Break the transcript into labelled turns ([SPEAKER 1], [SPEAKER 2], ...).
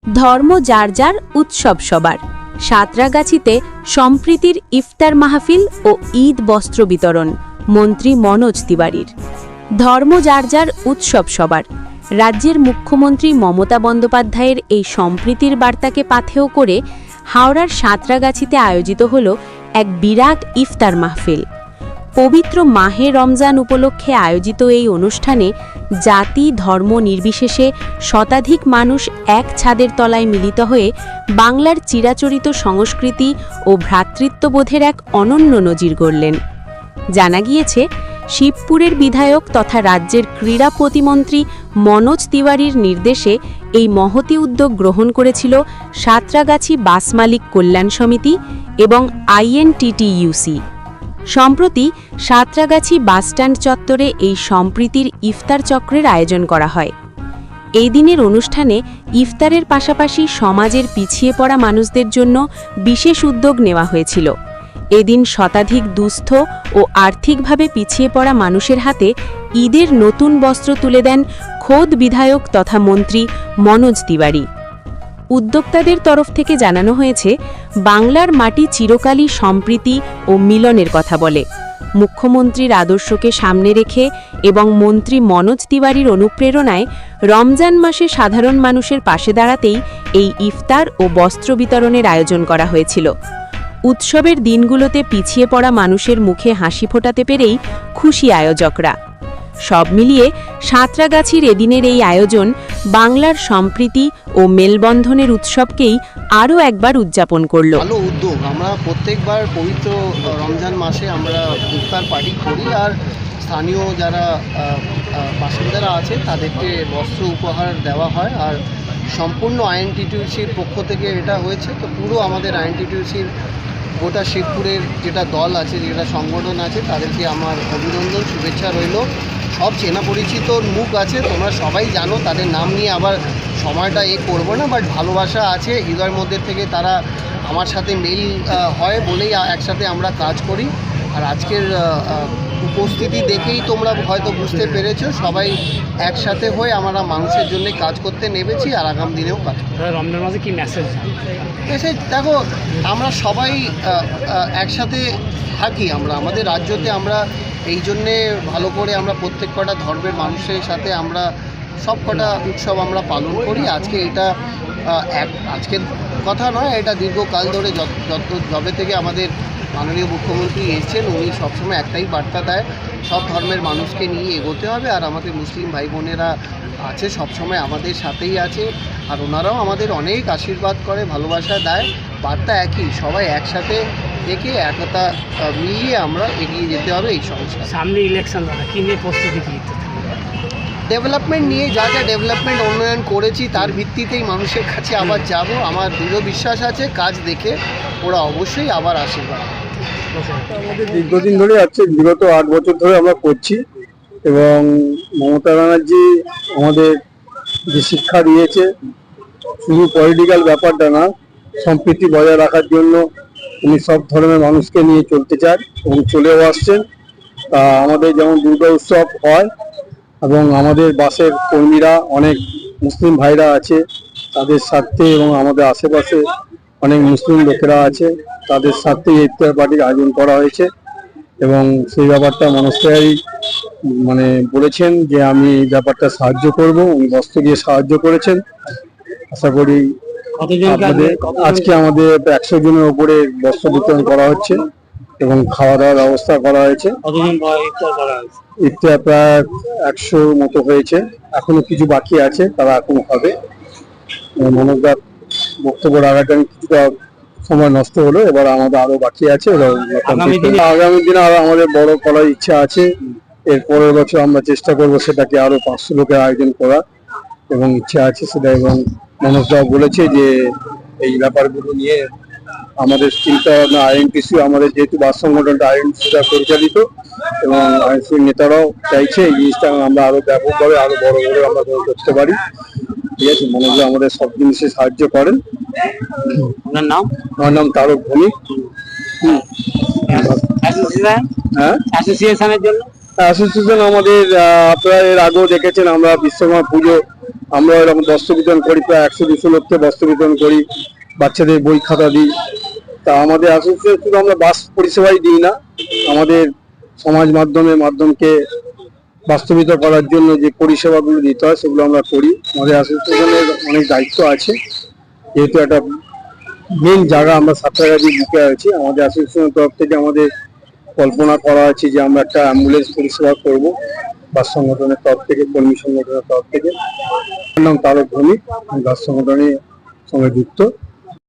[SPEAKER 1] ধর্ম যার যার, উৎসব সবার। সাঁতরাগাছিতে সম্প্রীতির ইফতার মাহফিল ও ঈদ বস্ত্র বিতরণ মন্ত্রী মনোজ তিওয়ারির। ধর্ম যার যার, উৎসব সবার। রাজ্যের মুখ্যমন্ত্রী মমতা বন্দ্যোপাধ্যায়ের এই সম্প্রীতির বার্তাকে পাথেয় করে হাওড়ার সাঁতরাগাছিতে আয়োজিত হল এক বিরাট ইফতার মাহফিল। পবিত্র মাহে রমজান উপলক্ষে আয়োজিত এই অনুষ্ঠানে জাতি ধর্ম নির্বিশেষে শতাধিক মানুষ এক ছাদের তলায় মিলিত হয়ে বাংলার চিরাচরিত সংস্কৃতি ও ভ্রাতৃত্ববোধের এক অনন্য নজির গড়লেন। জানা গিয়েছে, শিবপুরের বিধায়ক তথা রাজ্যের ক্রীড়া প্রতিমন্ত্রী মনোজ তিওয়ারির নির্দেশে এই মহতী উদ্যোগ গ্রহণ করেছিল সাঁতরাগাছি বাস মালিক কল্যাণ সমিতি এবং INTTUC। সম্প্রতি সাঁতরাগাছি বাসস্ট্যান্ড চত্বরে এই সম্প্রীতির ইফতার চক্রের আয়োজন করা হয়। এই দিনের অনুষ্ঠানে ইফতারের পাশাপাশি সমাজের পিছিয়ে পড়া মানুষদের জন্য বিশেষ উদ্যোগ নেওয়া হয়েছিল। এদিন শতাধিক দুস্থ ও আর্থিকভাবে পিছিয়ে পড়া মানুষের হাতে ঈদের নতুন বস্ত্র তুলে দেন খোদ বিধায়ক তথা মন্ত্রী মনোজ তিওয়ারি। উদ্যোক্তাদের তরফ থেকে জানানো হয়েছে, বাংলার মাটি চিরকালই সম্প্রীতি ও মিলনের কথা বলে। মুখ্যমন্ত্রীর আদর্শকে সামনে রেখে এবং মন্ত্রী মনোজ তিওয়ারির অনুপ্রেরণায় রমজান মাসে সাধারণ মানুষের পাশে দাঁড়াতেই এই ইফতার ও বস্ত্র বিতরণের আয়োজন করা হয়েছিল। উৎসবের দিনগুলোতে পিছিয়ে পড়া মানুষের মুখে হাসি ফোটাতে পেরেই খুশি আয়োজকরা। সব মিলিয়ে সাঁতরাগাছির এদিনের এই আয়োজন বাংলার সম্প্রীতি ও মেলবন্ধনের উৎসবকেই আরও একবার উদযাপন করল।
[SPEAKER 2] ভালো উদ্যোগ। আমরা প্রত্যেকবার পবিত্র রমজান মাসে আমরা ইফতার পার্টি করি, আর স্থানীয় যারা বাসিন্দারা আছে তাদেরকে বস্ত্র উপহার দেওয়া হয়। আর সম্পূর্ণ INTTUCর পক্ষ থেকে এটা হয়েছে। তো পুরো আমাদের INTTUCর গোটা শিবপুরের যেটা দল আছে, যেটা সংগঠন আছে, তাদেরকে আমার অভিনন্দন, শুভেচ্ছা রইল। সব চেনা পরিচিত মুখ আছে, তোমরা সবাই জানো, তাদের নাম নিয়ে আবার সময়টা করবো না, বাট ভালোবাসা আছে হৃদয়ের মধ্যে থেকে। তারা আমার সাথে মেল হয় বলেই একসাথে আমরা কাজ করি। আর আজকের উপস্থিতি দেখেই তোমরা হয়তো বুঝতে পেরেছো, সবাই একসাথে হয়ে আমরা মানুষের জন্য কাজ করতে নেমেছি, আর আগাম দিনেও কাজ করব।
[SPEAKER 3] রমজান মাসে কি মেসেজ?
[SPEAKER 2] দেখো, আমরা সবাই একসাথে থাকি। আমরা আমাদের রাজ্যতে আমরা এই জন্যে ভালো করে আমরা প্রত্যেক কটা ধর্মের মানুষের সাথে আমরা সব কটা উৎসব আমরা পালন করি। আজকে এটা আজকের কথা নয়, এটা দীর্ঘকাল ধরে যবে থেকে আমাদের মাননীয় মুখ্যমন্ত্রী এসেছেন, উনি সবসময় একটাই বার্তা দেয়, সব ধর্মের মানুষকে নিয়ে এগোতে হবে। আর আমাদের মুসলিম ভাই বোনেরা আছে, সবসময় আমাদের সাথেই আছে, আর ওনারাও আমাদের অনেক আশীর্বাদ করে, ভালোবাসা দেয়। বার্তা একই, সবাই একসাথে থেকে একতা মিলিয়ে আমরা এগিয়ে যেতে হবে এই সংসার।
[SPEAKER 3] সামনে ইলেকশন, কি নিয়ে প্রস্তুতি কি?
[SPEAKER 2] ডেভেলপমেন্ট নিয়ে যা যা ডেভেলপমেন্ট উন্নয়ন করেছি তার ভিত্তিতেই মানুষের কাছে আবার যাব। আমার দৃঢ় বিশ্বাস আছে, কাজ দেখে ওরা অবশ্যই আবার আশীর্বাদ।
[SPEAKER 4] আমাদের দীর্ঘদিন ধরে আছে, বিগত 8 বছর ধরে আমরা করছি, এবং মমতা ব্যানার্জি আমাদের যে শিক্ষা দিয়েছে, শুধু পলিটিক্যাল ব্যাপারটা না, সম্প্রীতি বজায় রাখার জন্য উনি সব ধর্মের মানুষকে নিয়ে চলতে চান এবং চলেও আসছেন। আমাদের যেমন দুর্গা উৎসব হয়, এবং আমাদের বাসের কর্মীরা অনেক মুসলিম ভাইরা আছে, তাদের স্বার্থে, এবং আমাদের আশেপাশে অনেক মুসলিম লোকেরা আছে, তাদের স্বার্থে ইফতার পার্টির আয়োজন করা হয়েছে। এবং সেই ব্যাপারটা মনোজ তিওয়ারি বলেছেন যে আমি এই ব্যাপারটা সাহায্য করব, উনি বস্ত্র দিয়ে সাহায্য করেছেন। আশা করি আজকে আমাদের 100 জনের উপরে বস্ত্র বিতরণ করা হচ্ছে এবং খাওয়া দাওয়ার ব্যবস্থা করা হয়েছে। ইফতার প্রায় 100 মতো হয়েছে, এখনো কিছু বাকি আছে, তারা এখন হবে। মনোজদার বক্তব্য রাখাটা আমি কিছুটা সময় নষ্ট হলো, এবার আমাদের আরো বাকি আছে। আগামী দিনে আরো আমাদের বড় করার ইচ্ছা আছে। এর পরের বছর আমরা চেষ্টা করবো সেটাকে আরো 500 লোকের আয়োজন করা এবং ইচ্ছা আছে সেটা। এবং মনোজদাও বলেছে যে এই ব্যাপারগুলো নিয়ে আমাদের চিন্তা ভাবনা, INTTUC আমাদের যেহেতু বাস সংগঠনটা INTTUC পরিচালিত, এবং INTTUC নেতারাও চাইছে এই জিনিসটা আমরা আরো ব্যাপকভাবে আরো বড় করে আমরা করতে পারি। ঠিক আছে, মনোজ আমাদের সব জিনিসে সাহায্য করেন।
[SPEAKER 3] আপনার নাম?
[SPEAKER 4] আমার নাম তারক ভৌমিক।
[SPEAKER 3] অ্যাসোসিয়েশনের জন্য
[SPEAKER 4] অ্যাসোসিয়েশন আমাদের আপনারা এর আগেও দেখেছেন, আমরা বিশ্বকর্মা পুজো আমরা এরকম বস্ত্র বিতরণ করি, প্রায় 100-200 লোককে বস্ত্র বিতরণ করি, বাচ্চাদের বই খাতা দিই। তা আমাদের অ্যাসোসিয়েশন শুধু আমরা বাস পরিষেবাই দিই না, আমাদের সমাজ মাধ্যমকে বাস্তবিত করার জন্য যে পরিষেবাগুলো দিতে হয় সেগুলো আমরা করি। আমাদের অ্যাসোসিয়েশনের অনেক দায়িত্ব আছে, যেহেতু একটা মেন জায়গা আমরা সাঁতরাগাছি বুকে আছি। আমাদের অ্যাসোসিয়েশনের তরফ থেকে আমাদের কল্পনা করা আছে যে আমরা একটা অ্যাম্বুলেন্স পরিষেবা করব বাস সংগঠনের তরফ থেকে, কর্মী সংগঠনের তরফ থেকে। আমার নাম তারক ভৌমিক, আমি বাস সংগঠনের সঙ্গে যুক্ত।